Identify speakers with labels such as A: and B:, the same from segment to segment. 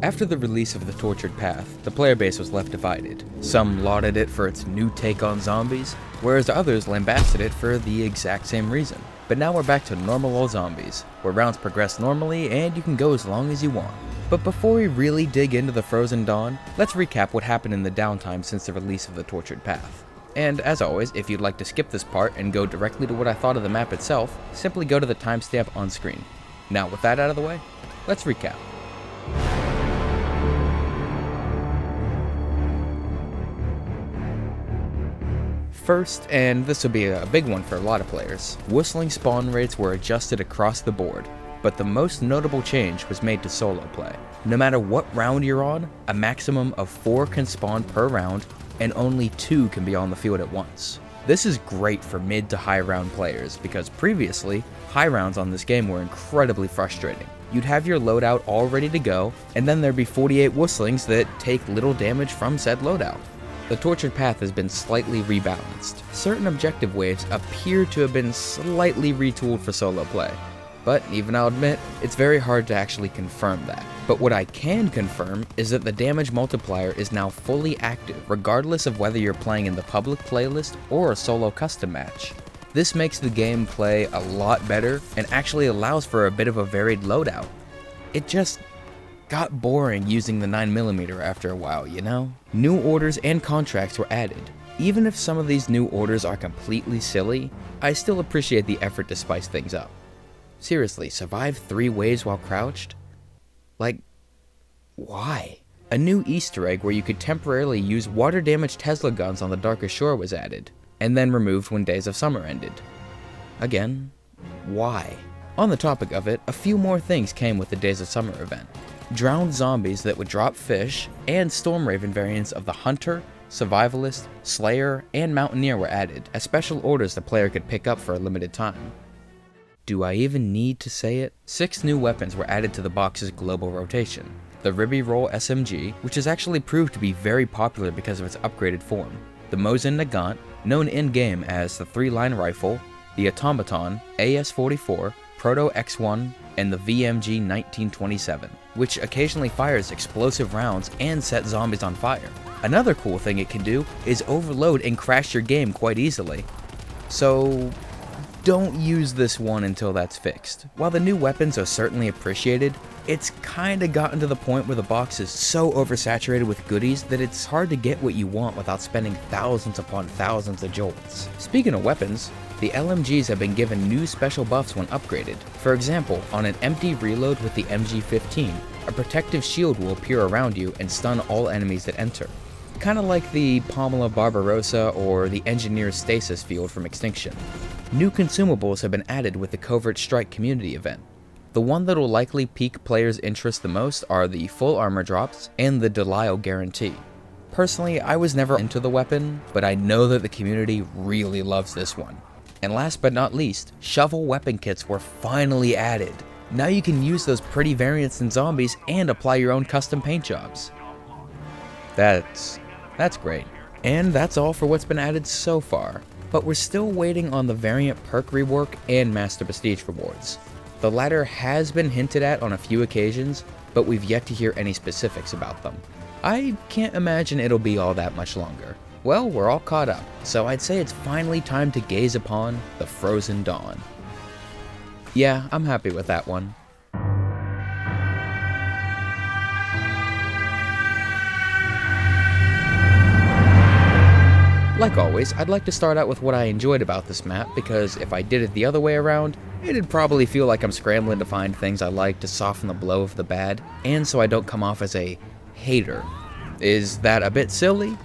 A: After the release of the Tortured Path, the player base was left divided. Some lauded it for its new take on zombies, whereas others lambasted it for the exact same reason. But now we're back to normal old zombies, where rounds progress normally and you can go as long as you want. But before we really dig into the Frozen Dawn, let's recap what happened in the downtime since the release of the Tortured Path. And as always, if you'd like to skip this part and go directly to what I thought of the map itself, simply go to the timestamp on screen. Now with that out of the way, let's recap. First, and this will be a big one for a lot of players, whistling spawn rates were adjusted across the board, but the most notable change was made to solo play. No matter what round you're on, a maximum of 4 can spawn per round, and only 2 can be on the field at once. This is great for mid to high round players, because previously, high rounds on this game were incredibly frustrating. You'd have your loadout all ready to go, and then there'd be 48 whistlings that take little damage from said loadout. The Tortured Path has been slightly rebalanced. Certain objective waves appear to have been slightly retooled for solo play, but even I'll admit, it's very hard to actually confirm that. But what I can confirm is that the damage multiplier is now fully active, regardless of whether you're playing in the public playlist or a solo custom match. This makes the game play a lot better and actually allows for a bit of a varied loadout. It just got boring using the 9mm after a while, you know? New orders and contracts were added. Even if some of these new orders are completely silly, I still appreciate the effort to spice things up. Seriously, survive 3 waves while crouched? Like, why? A new Easter egg where you could temporarily use water damage Tesla guns on the Darkest Shore was added, and then removed when Days of Summer ended. Again, why? On the topic of it, a few more things came with the Days of Summer event. Drowned zombies that would drop fish, and Storm Raven variants of the Hunter, Survivalist, Slayer, and Mountaineer were added, as special orders the player could pick up for a limited time. Do I even need to say it? 6 new weapons were added to the box's global rotation. The Ribby Roll SMG, which has actually proved to be very popular because of its upgraded form. The Mosin Nagant, known in-game as the 3-line rifle, the Automaton, AS-44, Proto X1, and the VMG 1927, which occasionally fires explosive rounds and sets zombies on fire. Another cool thing it can do is overload and crash your game quite easily. So don't use this one until that's fixed. While the new weapons are certainly appreciated, it's kinda gotten to the point where the box is so oversaturated with goodies that it's hard to get what you want without spending thousands upon thousands of jolts. Speaking of weapons, the LMGs have been given new special buffs when upgraded. For example, on an empty reload with the MG15, a protective shield will appear around you and stun all enemies that enter. Kinda like the Pamela Barbarossa or the Engineer's Stasis field from Extinction. New consumables have been added with the Covert Strike community event. The one that will likely pique players' interest the most are the full armor drops and the Delisle guarantee. Personally, I was never into the weapon, but I know that the community really loves this one. And last but not least, shovel weapon kits were finally added. Now you can use those pretty variants in zombies and apply your own custom paint jobs. That's great. And that's all for what's been added so far. But we're still waiting on the variant perk rework and Master Prestige rewards. The latter has been hinted at on a few occasions, but we've yet to hear any specifics about them. I can't imagine it'll be all that much longer. Well, we're all caught up, so I'd say it's finally time to gaze upon the Frozen Dawn. Yeah, I'm happy with that one. Like always, I'd like to start out with what I enjoyed about this map, because if I did it the other way around, it'd probably feel like I'm scrambling to find things I like to soften the blow of the bad, and so I don't come off as a hater. Is that a bit silly?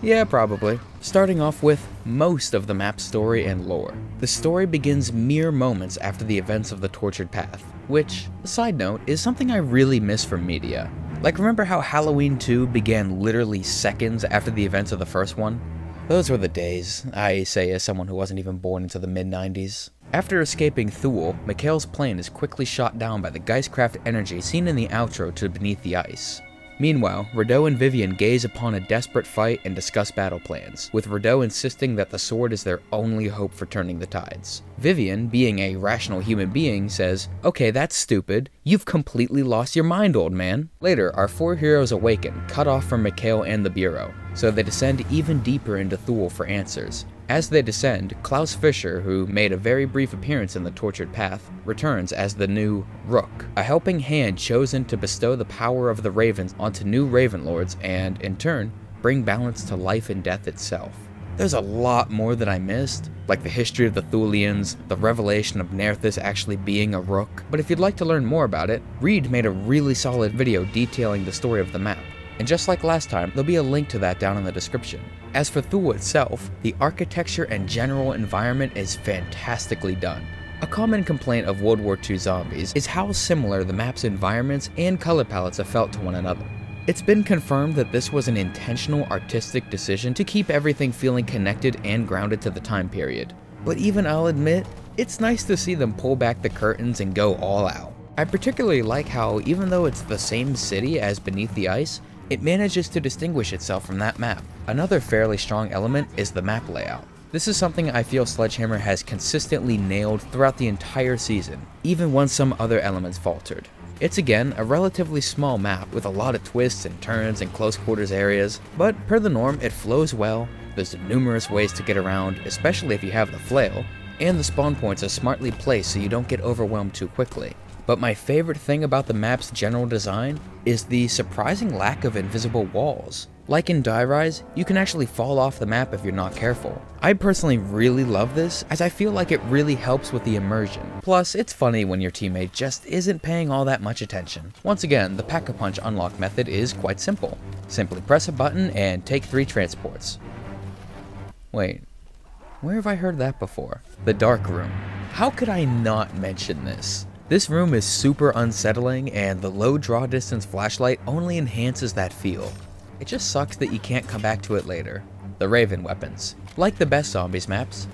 A: Yeah, probably. Starting off with most of the map's story and lore. The story begins mere moments after the events of the Tortured Path, which, side note, is something I really miss from media. Like, remember how Halloween 2 began literally seconds after the events of the first one? Those were the days, I say as someone who wasn't even born into the mid-90s. After escaping Thule, Mikhail's plane is quickly shot down by the Geistcraft energy seen in the outro to Beneath the Ice. Meanwhile, Rideau and Vivian gaze upon a desperate fight and discuss battle plans, with Rideau insisting that the sword is their only hope for turning the tides. Vivian, being a rational human being, says, "Okay, that's stupid. You've completely lost your mind, old man." Later, our four heroes awaken, cut off from Mikhail and the Bureau, so they descend even deeper into Thule for answers. As they descend, Klaus Fischer, who made a very brief appearance in the Tortured Path, returns as the new Rook, a helping hand chosen to bestow the power of the Ravens onto new Raven Lords and, in turn, bring balance to life and death itself. There's a lot more that I missed, like the history of the Thulians, the revelation of Nerthus actually being a Rook, but if you'd like to learn more about it, Reed made a really solid video detailing the story of the map. And just like last time, there'll be a link to that down in the description. As for Thule itself, the architecture and general environment is fantastically done. A common complaint of World War II zombies is how similar the map's environments and color palettes have felt to one another. It's been confirmed that this was an intentional artistic decision to keep everything feeling connected and grounded to the time period. But even I'll admit, it's nice to see them pull back the curtains and go all out. I particularly like how, even though it's the same city as Beneath the Ice, it manages to distinguish itself from that map. Another fairly strong element is the map layout. This is something I feel Sledgehammer has consistently nailed throughout the entire season, even when some other elements faltered. It's again a relatively small map with a lot of twists and turns and close quarters areas, but per the norm it flows well, there's numerous ways to get around, especially if you have the flail, and the spawn points are smartly placed so you don't get overwhelmed too quickly. But my favorite thing about the map's general design is the surprising lack of invisible walls. Like in Die Rise, you can actually fall off the map if you're not careful. I personally really love this, as I feel like it really helps with the immersion. Plus, it's funny when your teammate just isn't paying all that much attention. Once again, the Pack-a-Punch unlock method is quite simple. Simply press a button and take 3 transports. Wait, where have I heard that before? The Dark Room. How could I not mention this? This room is super unsettling, and the low draw distance flashlight only enhances that feel. It just sucks that you can't come back to it later. The Raven weapons. Like the best zombies maps,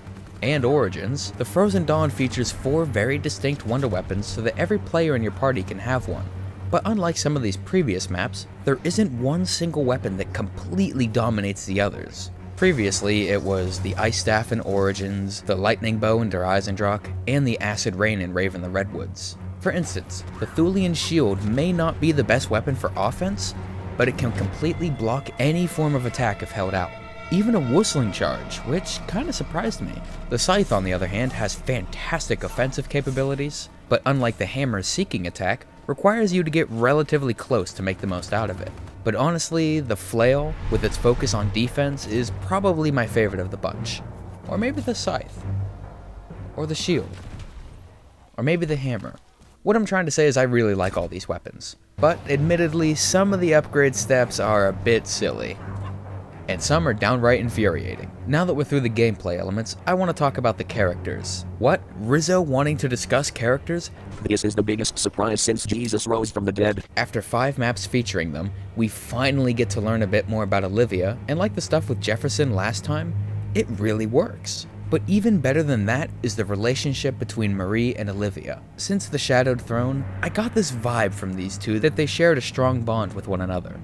A: and Origins, the Frozen Dawn features 4 very distinct wonder weapons so that every player in your party can have one. But unlike some of these previous maps, there isn't one single weapon that completely dominates the others. Previously, it was the Ice Staff in Origins, the Lightning Bow in Der Eisendrache, and the Acid Rain in Raven the Redwoods. For instance, the Thulian Shield may not be the best weapon for offense, but it can completely block any form of attack if held out. Even a Whistling Charge, which kinda surprised me. The Scythe, on the other hand, has fantastic offensive capabilities, but unlike the Hammer's Seeking attack, requires you to get relatively close to make the most out of it. But honestly, the Flail, with its focus on defense, is probably my favorite of the bunch. Or maybe the Scythe. Or the Shield. Or maybe the Hammer. What I'm trying to say is I really like all these weapons. But admittedly, some of the upgrade steps are a bit silly. And some are downright infuriating. Now that we're through the gameplay elements, I want to talk about the characters. What? Rizzo wanting to discuss characters?
B: This is the biggest surprise since Jesus rose from the dead.
A: After 5 maps featuring them, we finally get to learn a bit more about Olivia, and like the stuff with Jefferson last time, it really works. But even better than that is the relationship between Marie and Olivia. Since the Shadowed Throne, I got this vibe from these two that they shared a strong bond with one another.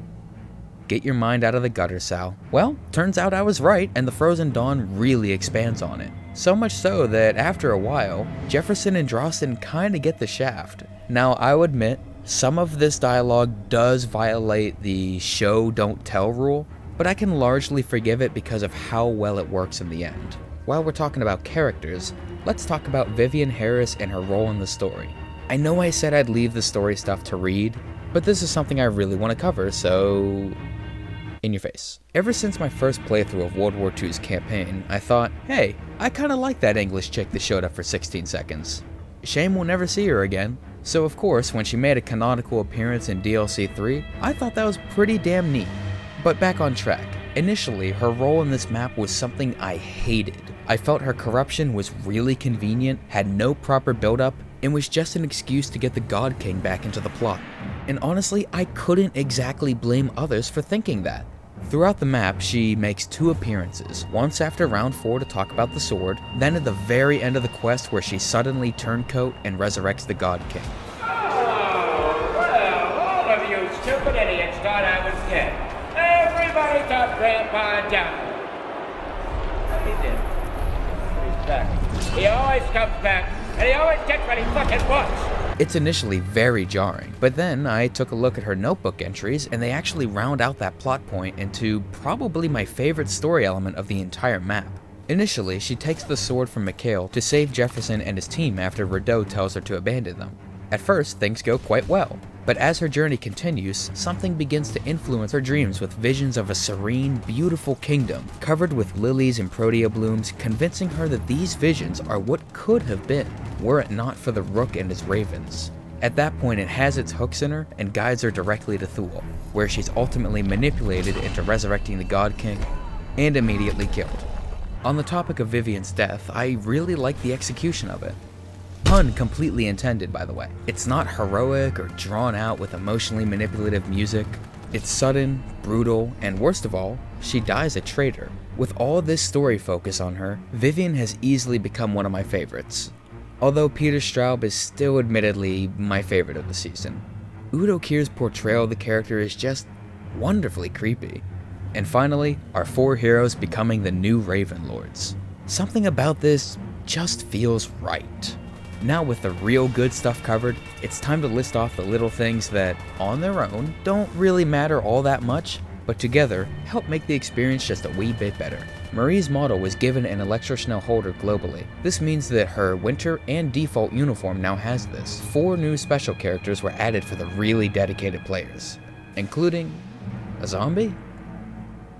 A: Get your mind out of the gutter, Sal. Well, turns out I was right, and the Frozen Dawn really expands on it. So much so that after a while, Jefferson and Drawson kinda get the shaft. Now, I'll admit, some of this dialogue does violate the show don't tell rule, but I can largely forgive it because of how well it works in the end. While we're talking about characters, let's talk about Vivian Harris and her role in the story. I know I said I'd leave the story stuff to Reed, but this is something I really want to cover, so in your face. Ever since my first playthrough of World War II's campaign, I thought, hey, I kinda like that English chick that showed up for 16 seconds. Shame we'll never see her again. So of course, when she made a canonical appearance in DLC 3, I thought that was pretty damn neat. But back on track. Initially, her role in this map was something I hated. I felt her corruption was really convenient, had no proper build-up, and was just an excuse to get the God King back into the plot. And honestly, I couldn't exactly blame others for thinking that. Throughout the map, she makes 2 appearances, once after round 4 to talk about the sword, then at the very end of the quest where she suddenly turncoat and resurrects the God King.
C: Oh, well, all of you stupid idiots thought I was dead. Everybody thought Grandpa died. But he did. He's back. He always comes back, and he always gets what he fucking wants.
A: It's initially very jarring, but then I took a look at her notebook entries and they actually round out that plot point into probably my favorite story element of the entire map. Initially, she takes the sword from Mikhail to save Jefferson and his team after Rideau tells her to abandon them. At first, things go quite well, but as her journey continues, something begins to influence her dreams with visions of a serene, beautiful kingdom covered with lilies and protea blooms, convincing her that these visions are what could have been, were it not for the Rook and his ravens. At that point, it has its hooks in her and guides her directly to Thule, where she's ultimately manipulated into resurrecting the God King and immediately killed. On the topic of Vivian's death, I really like the execution of it. Pun completely intended, by the way. It's not heroic or drawn out with emotionally manipulative music. It's sudden, brutal, and worst of all, she dies a traitor. With all this story focus on her, Vivian has easily become one of my favorites. Although Peter Straub is still admittedly my favorite of the season. Udo Kier's portrayal of the character is just wonderfully creepy. And finally, our four heroes becoming the new Raven Lords. Something about this just feels right. Now with the real good stuff covered, it's time to list off the little things that, on their own, don't really matter all that much, but together, help make the experience just a wee bit better. Marie's model was given an Electro-Schnell holder globally. This means that her winter and default uniform now has this. 4 new special characters were added for the really dedicated players, including a zombie?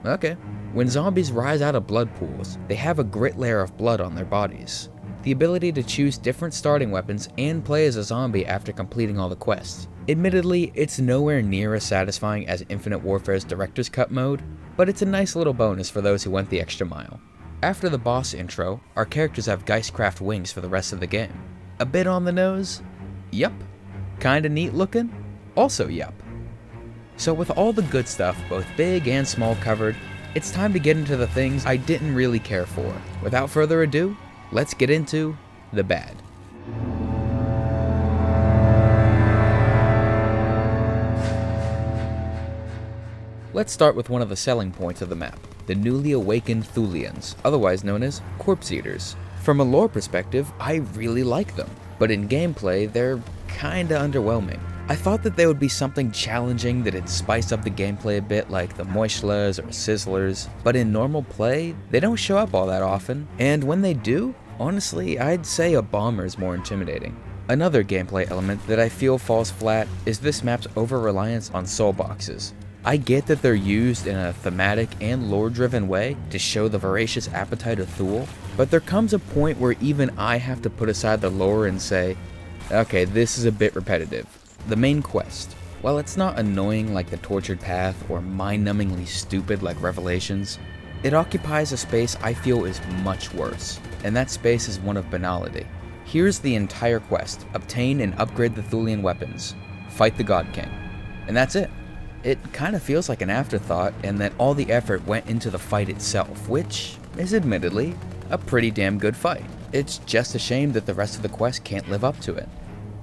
A: Okay. When zombies rise out of blood pools, they have a grit layer of blood on their bodies. The ability to choose different starting weapons and play as a zombie after completing all the quests. Admittedly, it's nowhere near as satisfying as Infinite Warfare's Director's Cut mode, but it's a nice little bonus for those who went the extra mile. After the boss intro, our characters have Geistcraft wings for the rest of the game. A bit on the nose? Yup. Kinda neat looking? Also yup. So with all the good stuff, both big and small covered, it's time to get into the things I didn't really care for. Without further ado, let's get into the bad. Let's start with one of the selling points of the map, the newly awakened Thulians, otherwise known as Corpse Eaters. From a lore perspective, I really like them, but in gameplay, they're kinda underwhelming. I thought that they would be something challenging that'd spice up the gameplay a bit like the Moishlas or Sizzlers, but in normal play, they don't show up all that often, and when they do, honestly, I'd say a bomber is more intimidating. Another gameplay element that I feel falls flat is this map's over-reliance on soul boxes. I get that they're used in a thematic and lore-driven way to show the voracious appetite of Thule, but there comes a point where even I have to put aside the lore and say, okay, this is a bit repetitive. The main quest, while it's not annoying like the Tortured Path or mind-numbingly stupid like Revelations, it occupies a space I feel is much worse, and that space is one of banality. Here's the entire quest: obtain and upgrade the Thulian weapons, fight the God King, and that's it. It kinda feels like an afterthought, and that all the effort went into the fight itself, which is admittedly a pretty damn good fight. It's just a shame that the rest of the quest can't live up to it.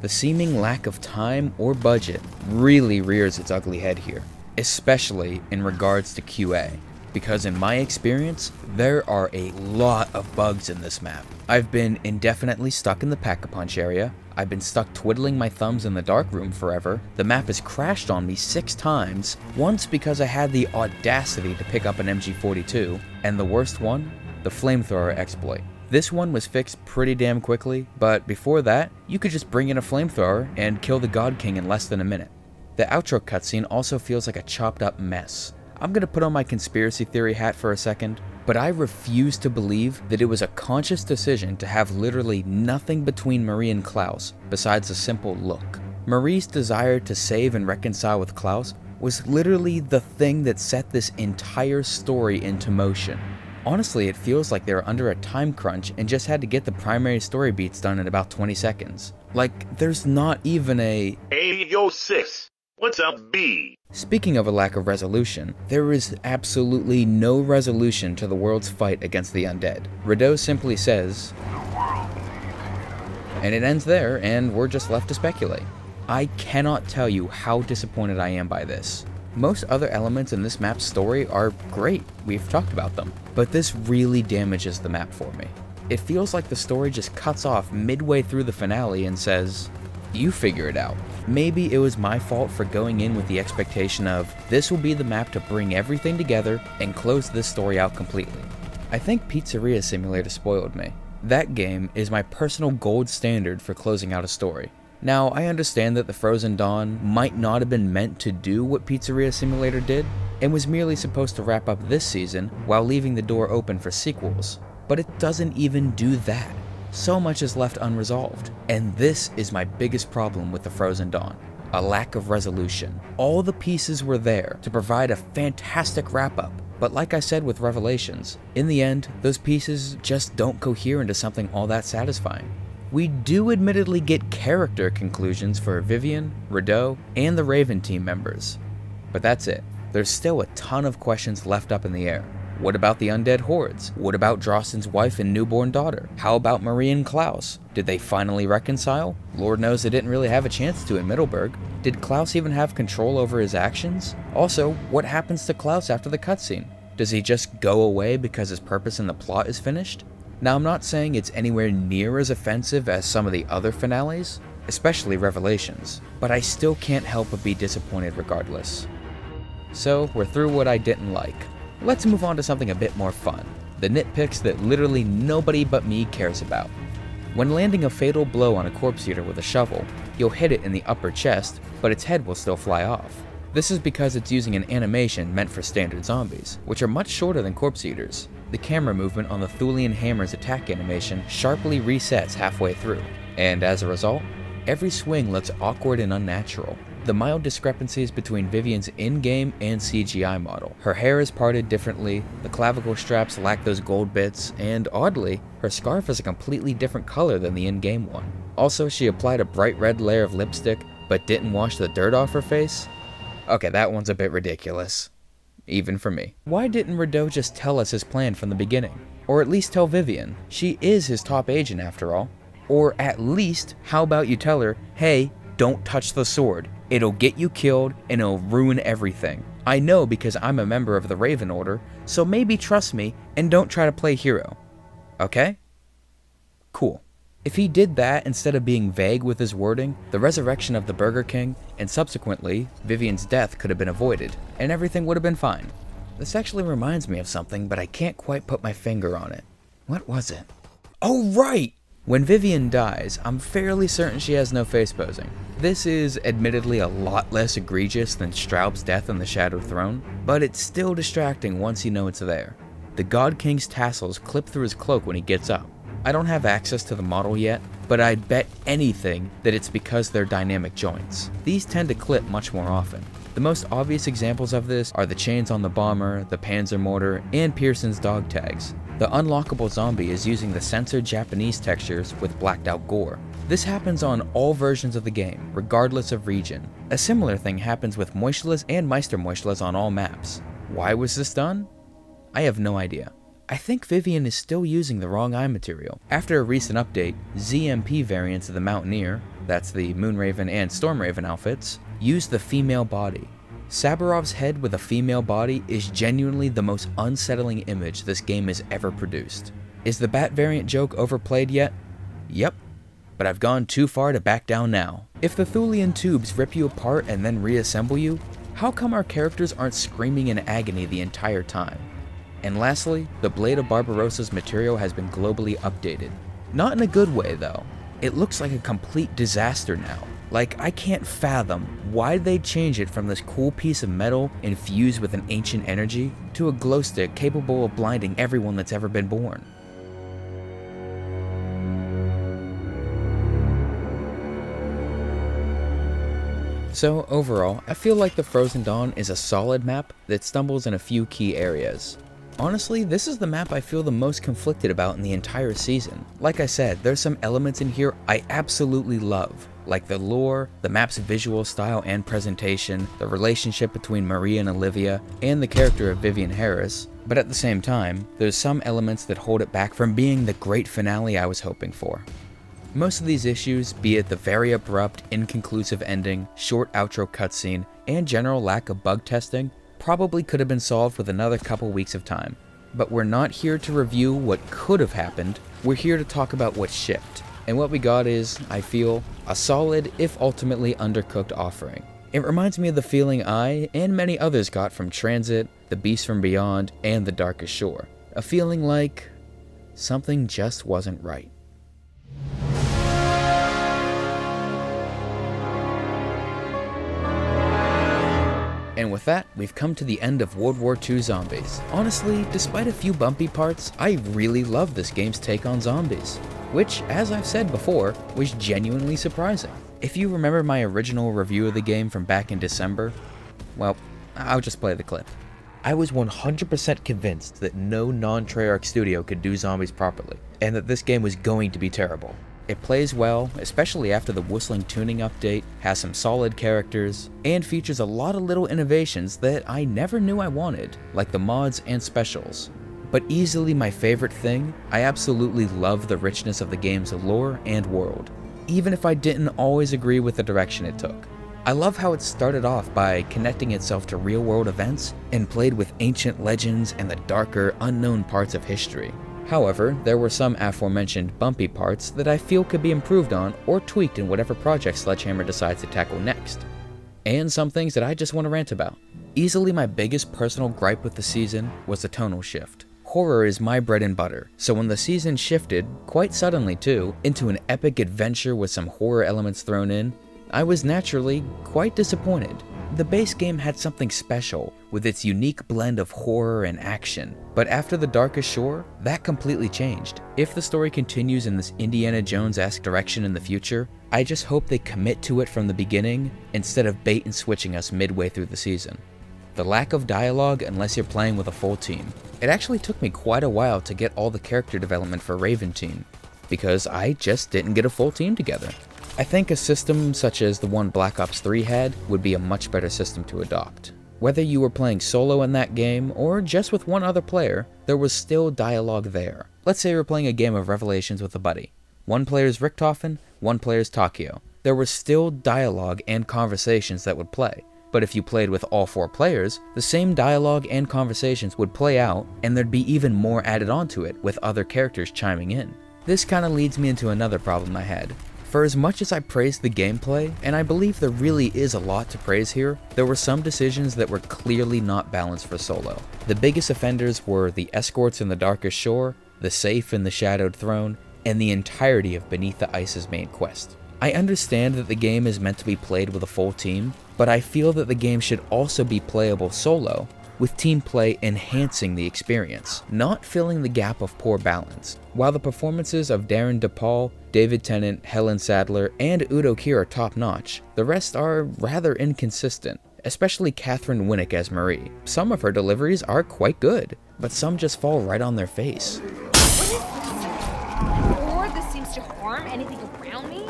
A: The seeming lack of time or budget really rears its ugly head here, especially in regards to QA, because in my experience, there are a lot of bugs in this map. I've been indefinitely stuck in the Pack-a-Punch area, I've been stuck twiddling my thumbs in the dark room forever, the map has crashed on me 6 times, once because I had the audacity to pick up an MG42, and the worst one, the flamethrower exploit. This one was fixed pretty damn quickly, but before that, you could just bring in a flamethrower and kill the God King in less than a minute. The outro cutscene also feels like a chopped up mess. I'm gonna put on my conspiracy theory hat for a second, but I refuse to believe that it was a conscious decision to have literally nothing between Marie and Klaus besides a simple look. Marie's desire to save and reconcile with Klaus was literally the thing that set this entire story into motion. Honestly, it feels like they were under a time crunch and just had to get the primary story beats done in about 20 seconds. Like, there's not even a
D: "Hey, yo, sis, what's up, B?"
A: Speaking of a lack of resolution, there is absolutely no resolution to the world's fight against the undead. Rideau simply says, and it ends there, and we're just left to speculate. I cannot tell you how disappointed I am by this. Most other elements in this map's story are great, we've talked about them, but this really damages the map for me. It feels like the story just cuts off midway through the finale and says, you figure it out. Maybe it was my fault for going in with the expectation of, this will be the map to bring everything together and close this story out completely. I think Pizzeria Simulator spoiled me. That game is my personal gold standard for closing out a story. Now, I understand that the Frozen Dawn might not have been meant to do what Pizzeria Simulator did, and was merely supposed to wrap up this season while leaving the door open for sequels, but it doesn't even do that. So much is left unresolved, and this is my biggest problem with the Frozen Dawn. A lack of resolution. All the pieces were there to provide a fantastic wrap-up, but like I said with Revelations, in the end, those pieces just don't cohere into something all that satisfying. We do admittedly get character conclusions for Vivian, Rideau, and the Raven team members, but that's it. There's still a ton of questions left up in the air. What about the undead hordes? What about Drostin's wife and newborn daughter? How about Marie and Klaus? Did they finally reconcile? Lord knows they didn't really have a chance to in Middleburg. Did Klaus even have control over his actions? Also, what happens to Klaus after the cutscene? Does he just go away because his purpose in the plot is finished? Now, I'm not saying it's anywhere near as offensive as some of the other finales, especially Revelations, but I still can't help but be disappointed regardless. So, we're through what I didn't like. Let's move on to something a bit more fun, the nitpicks that literally nobody but me cares about. When landing a fatal blow on a corpse eater with a shovel, you'll hit it in the upper chest, but its head will still fly off. This is because it's using an animation meant for standard zombies, which are much shorter than corpse eaters. The camera movement on the Thulian Hammer's attack animation sharply resets halfway through, and as a result, every swing looks awkward and unnatural. The mild discrepancies between Vivian's in-game and CGI model. Her hair is parted differently, the clavicle straps lack those gold bits, and oddly, her scarf is a completely different color than the in-game one. Also, she applied a bright red layer of lipstick, but didn't wash the dirt off her face. Okay, that one's a bit ridiculous. Even for me. Why didn't Rideau just tell us his plan from the beginning? Or at least tell Vivian? She is his top agent after all. Or at least, how about you tell her, hey, don't touch the sword. It'll get you killed and it'll ruin everything. I know because I'm a member of the Raven Order, so maybe trust me and don't try to play hero. Okay? Cool. If he did that instead of being vague with his wording, the resurrection of the Burger King, and subsequently, Vivian's death could have been avoided, and everything would have been fine. This actually reminds me of something, but I can't quite put my finger on it. What was it? Oh right! When Vivian dies, I'm fairly certain she has no face posing. This is admittedly a lot less egregious than Straub's death on the Shadow Throne, but it's still distracting once you know it's there. The God King's tassels clip through his cloak when he gets up. I don't have access to the model yet, but I'd bet anything that it's because they're dynamic joints. These tend to clip much more often. The most obvious examples of this are the chains on the bomber, the Panzer mortar, and Pearson's dog tags. The unlockable zombie is using the censored Japanese textures with blacked out gore. This happens on all versions of the game, regardless of region. A similar thing happens with Moistless and Meister Moistless on all maps. Why was this done? I have no idea. I think Vivian is still using the wrong eye material. After a recent update, ZMP variants of the Mountaineer, that's the Moonraven and Stormraven outfits, use the female body. Saburov's head with a female body is genuinely the most unsettling image this game has ever produced. Is the Bat variant joke overplayed yet? Yep, but I've gone too far to back down now. If the Thulian tubes rip you apart and then reassemble you, how come our characters aren't screaming in agony the entire time? And lastly, the Blade of Barbarossa's material has been globally updated. Not in a good way though. It looks like a complete disaster now. Like, I can't fathom why they'd change it from this cool piece of metal infused with an ancient energy to a glow stick capable of blinding everyone that's ever been born. So overall, I feel like the Frozen Dawn is a solid map that stumbles in a few key areas. Honestly, this is the map I feel the most conflicted about in the entire season. Like I said, there's some elements in here I absolutely love, like the lore, the map's visual style and presentation, the relationship between Marie and Olivia, and the character of Vivian Harris, but at the same time, there's some elements that hold it back from being the great finale I was hoping for. Most of these issues, be it the very abrupt, inconclusive ending, short outro cutscene, and general lack of bug testing, probably could have been solved with another couple weeks of time. But we're not here to review what could have happened, we're here to talk about what shipped. And what we got is, I feel, a solid, if ultimately undercooked offering. It reminds me of the feeling I, and many others got from Transit, The Beast from Beyond, and The Darkest Shore. A feeling like something just wasn't right. And with that, we've come to the end of World War II Zombies. Honestly, despite a few bumpy parts, I really love this game's take on zombies, which, as I've said before, was genuinely surprising. If you remember my original review of the game from back in December, well, I'll just play the clip. I was 100% convinced that no non-Treyarch studio could do zombies properly, and that this game was going to be terrible. It plays well, especially after the whistling tuning update, has some solid characters, and features a lot of little innovations that I never knew I wanted, like the mods and specials. But easily my favorite thing, I absolutely love the richness of the game's lore and world, even if I didn't always agree with the direction it took. I love how it started off by connecting itself to real-world events and played with ancient legends and the darker, unknown parts of history. However, there were some aforementioned bumpy parts that I feel could be improved on or tweaked in whatever project Sledgehammer decides to tackle next. And some things that I just want to rant about. Easily my biggest personal gripe with the season was the tonal shift. Horror is my bread and butter, so when the season shifted, quite suddenly too, into an epic adventure with some horror elements thrown in, I was naturally quite disappointed. The base game had something special, with its unique blend of horror and action, but after The Darkest Shore, that completely changed. If the story continues in this Indiana Jones-esque direction in the future, I just hope they commit to it from the beginning, instead of bait and switching us midway through the season. The lack of dialogue unless you're playing with a full team. It actually took me quite a while to get all the character development for Raven Team, because I just didn't get a full team together. I think a system such as the one Black Ops 3 had would be a much better system to adopt. Whether you were playing solo in that game, or just with one other player, there was still dialogue there. Let's say you were playing a game of Revelations with a buddy. One player's Richtofen, one player's Takeo. There was still dialogue and conversations that would play. But if you played with all 4 players, the same dialogue and conversations would play out, and there'd be even more added onto it with other characters chiming in. This kinda leads me into another problem I had. For as much as I praised the gameplay, and I believe there really is a lot to praise here, there were some decisions that were clearly not balanced for solo. The biggest offenders were the escorts in The Darkest Shore, the safe in the Shadowed Throne, and the entirety of Beneath the Ice's main quest. I understand that the game is meant to be played with a full team, but I feel that the game should also be playable solo, with team play enhancing the experience, not filling the gap of poor balance. While the performances of Darren DePaul, David Tennant, Helen Sadler, and Udo Kier are top-notch, the rest are rather inconsistent, especially Catherine Winnick as Marie. Some of her deliveries are quite good, but some just fall right on their face.
E: What is this? Or this seems to harm anything around me?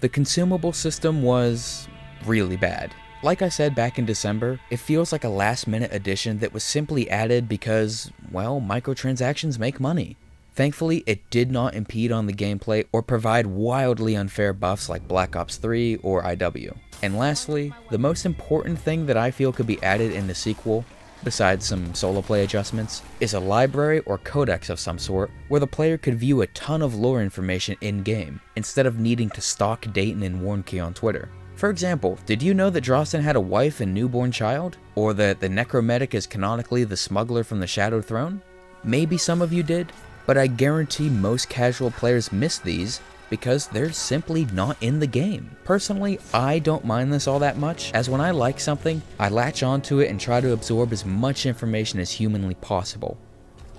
A: The consumable system was really bad. Like I said back in December, it feels like a last-minute addition that was simply added because, well, microtransactions make money. Thankfully, it did not impede on the gameplay or provide wildly unfair buffs like Black Ops 3 or IW. And lastly, the most important thing that I feel could be added in the sequel, besides some solo play adjustments, is a library or codex of some sort where the player could view a ton of lore information in-game, instead of needing to stalk Dayton and Warnkey on Twitter. For example, did you know that Drosten had a wife and newborn child? Or that the Necromedic is canonically the smuggler from the Shadowed Throne? Maybe some of you did, but I guarantee most casual players miss these because they're simply not in the game. Personally, I don't mind this all that much, as when I like something, I latch onto it and try to absorb as much information as humanly possible.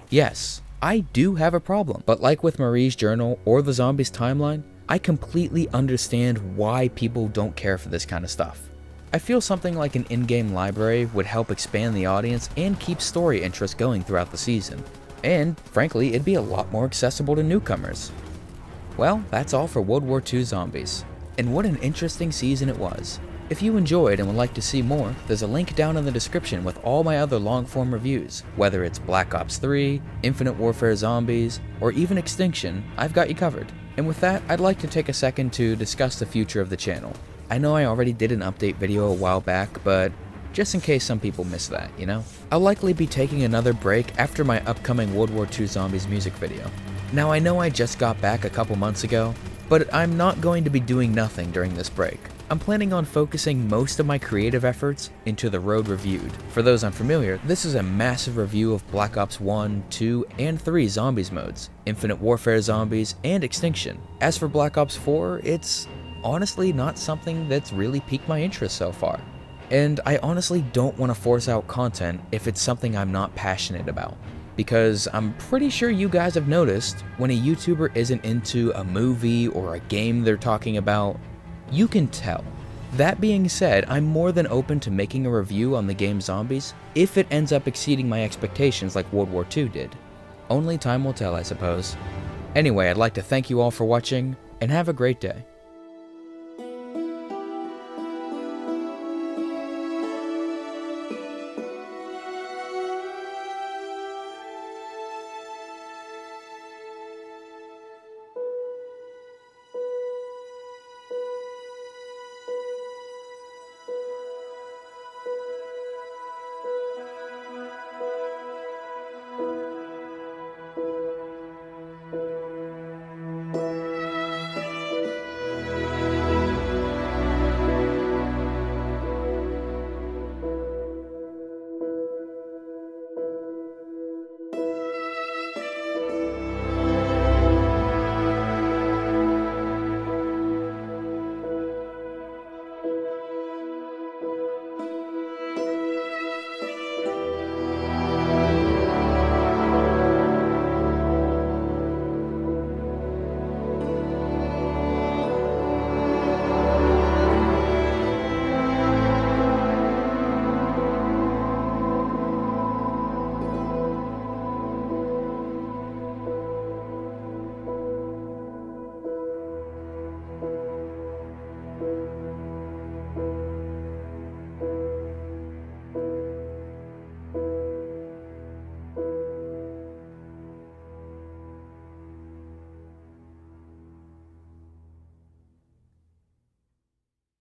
A: Yes, I do have a problem, but like with Marie's journal or the zombies timeline, I completely understand why people don't care for this kind of stuff. I feel something like an in-game library would help expand the audience and keep story interest going throughout the season. And, frankly, it'd be a lot more accessible to newcomers. Well, that's all for World War II Zombies. And what an interesting season it was. If you enjoyed and would like to see more, there's a link down in the description with all my other long-form reviews. Whether it's Black Ops 3, Infinite Warfare Zombies, or even Extinction, I've got you covered. And with that, I'd like to take a second to discuss the future of the channel. I know I already did an update video a while back, but just in case some people missed that, you know? I'll likely be taking another break after my upcoming World War II Zombies music video. Now I know I just got back a couple months ago, but I'm not going to be doing nothing during this break. I'm planning on focusing most of my creative efforts into the road reviewed. For those unfamiliar, this is a massive review of Black Ops 1, 2, and 3 Zombies modes, Infinite Warfare Zombies, and Extinction. As for Black Ops 4, it's honestly not something that's really piqued my interest so far. And I honestly don't want to force out content if it's something I'm not passionate about. Because I'm pretty sure you guys have noticed, when a YouTuber isn't into a movie or a game they're talking about, you can tell. That being said, I'm more than open to making a review on the game Zombies if it ends up exceeding my expectations like World War II did. Only time will tell, I suppose. Anyway, I'd like to thank you all for watching, and have a great day.